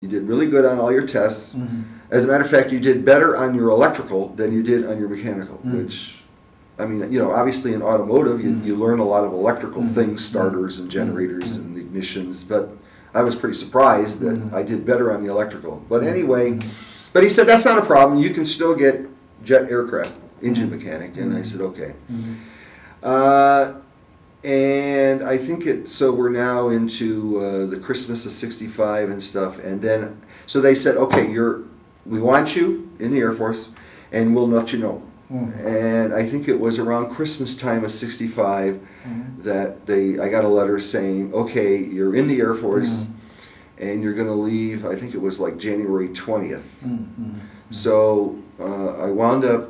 You did really good on all your tests. As a matter of fact, you did better on your electrical than you did on your mechanical, which, I mean, you know, obviously in automotive, you learn a lot of electrical things, starters and generators and ignitions, but I was pretty surprised that I did better on the electrical. But anyway, but he said, that's not a problem. You can still get jet aircraft, engine mechanic. And I said, okay. And I think so we're now into the Christmas of '65 and stuff. And then, so they said, okay, we want you in the Air Force, and we'll let you know. And I think it was around Christmas time of '65 that I got a letter saying, okay, you're in the Air Force, and you're going to leave, I think it was like January 20th. So I wound up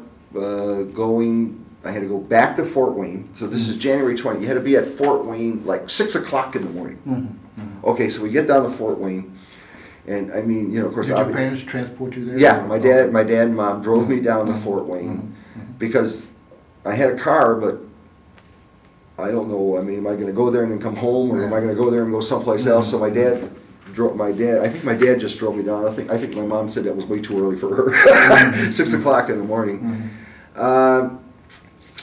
I had to go back to Fort Wayne. So this is January 20th. You had to be at Fort Wayne like 6 o'clock in the morning. Okay, so we get down to Fort Wayne. And I mean, you know, of course, did your parents transport you there? Yeah, my dad and mom drove me down to Fort Wayne because I had a car, but I don't know. I mean, am I going to go there and then come home, or am I going to go there and go someplace else? So my dad drove. I think my dad just drove me down. I think my mom said that was way too early for her. 6 o'clock in the morning.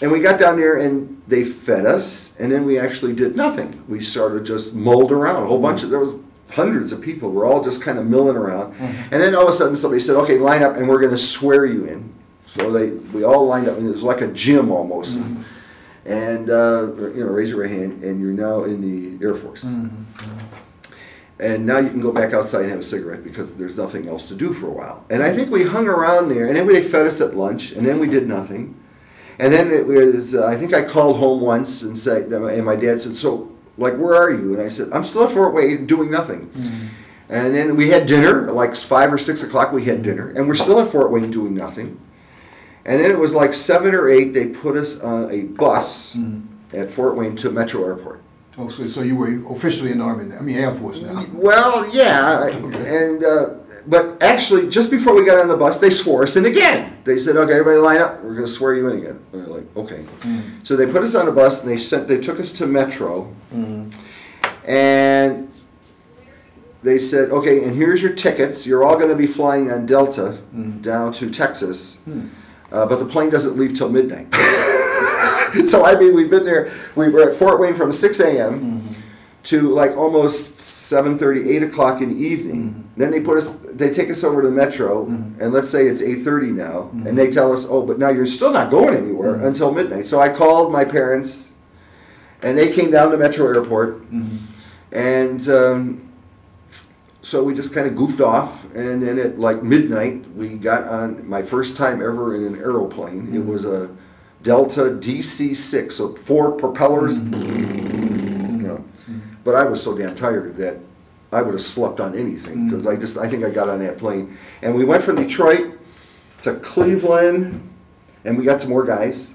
And we got down there and they fed us, and then we actually did nothing. We started just mulled around. A whole bunch there was hundreds of people. We're all just kind of milling around. And then all of a sudden somebody said, okay, line up and we're going to swear you in. So we all lined up, and it was like a gym almost. And, you know, raise your right hand, and you're now in the Air Force. And now you can go back outside and have a cigarette because there's nothing else to do for a while. And I think we hung around there, and then they fed us at lunch, and then we did nothing. And then it was, I think I called home once and my dad said, so, like, where are you? And I said, I'm still at Fort Wayne doing nothing. And then we had dinner, like 5 or 6 o'clock we had dinner, and we're still at Fort Wayne doing nothing. And then it was like 7 or 8, they put us on a bus at Fort Wayne to Metro Airport. Oh, so you were officially in the Army, Air Force now. Well, yeah, and but actually, just before we got on the bus, they swore us in again. They said, okay, everybody line up, we're going to swear you in again. And we're like, okay. So they put us on a bus, and they took us to Metro, and they said, okay, and here's your tickets. You're all going to be flying on Delta down to Texas, but the plane doesn't leave till midnight. So, I mean, we've been there. We were at Fort Wayne from 6 a.m. to like almost 7:30, 8 o'clock in the evening. Then they take us over to Metro, and let's say it's 8:30 now, and they tell us, oh, but now you're still not going anywhere until midnight. So I called my parents, and they came down to Metro Airport, and so we just kind of goofed off, and then at like midnight, we got on my first time ever in an aeroplane. It was a Delta DC-6, so 4 propellers. But I was so damn tired that I would have slept on anything, because I think I got on that plane. And we went from Detroit to Cleveland, and we got some more guys.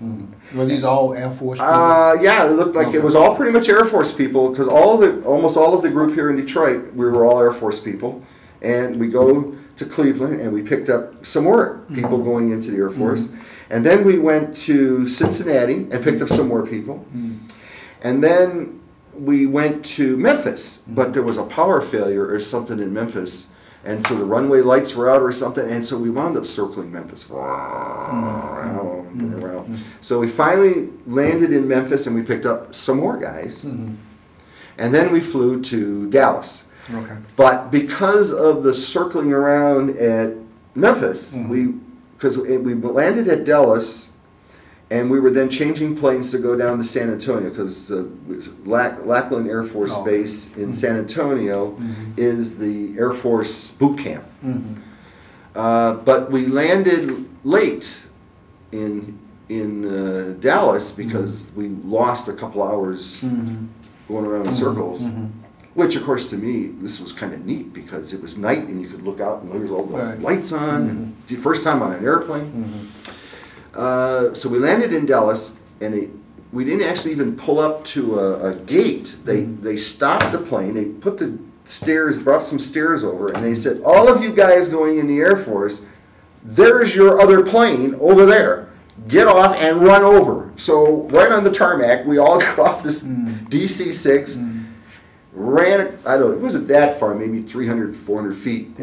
Were these all Air Force people? Yeah, it looked like it was all pretty much Air Force people, because almost all of the group here in Detroit, we were all Air Force people. And we go to Cleveland, and we picked up some more people going into the Air Force. And then we went to Cincinnati and picked up some more people. And then we went to Memphis, but there was a power failure or something in Memphis, and so the runway lights were out or something, and so we wound up circling Memphis. So we finally landed in Memphis, and we picked up some more guys, and then we flew to Dallas. But because of the circling around at Memphis, because we landed at Dallas, and we were then changing planes to go down to San Antonio, because Lackland Air Force Base in San Antonio is the Air Force boot camp. But we landed late in Dallas because we lost a couple hours going around in circles. Which, of course, to me, this was kind of neat because it was night and you could look out and there was all the lights on. And the first time on an airplane. So we landed in Dallas, and we didn't actually even pull up to a gate. They stopped the plane. They put the stairs, brought some stairs over, and they said, all of you guys going in the Air Force, there's your other plane over there. Get off and run over. So right on the tarmac, we all got off this DC-6, ran, I don't know, it wasn't that far, maybe 300, 400 feet.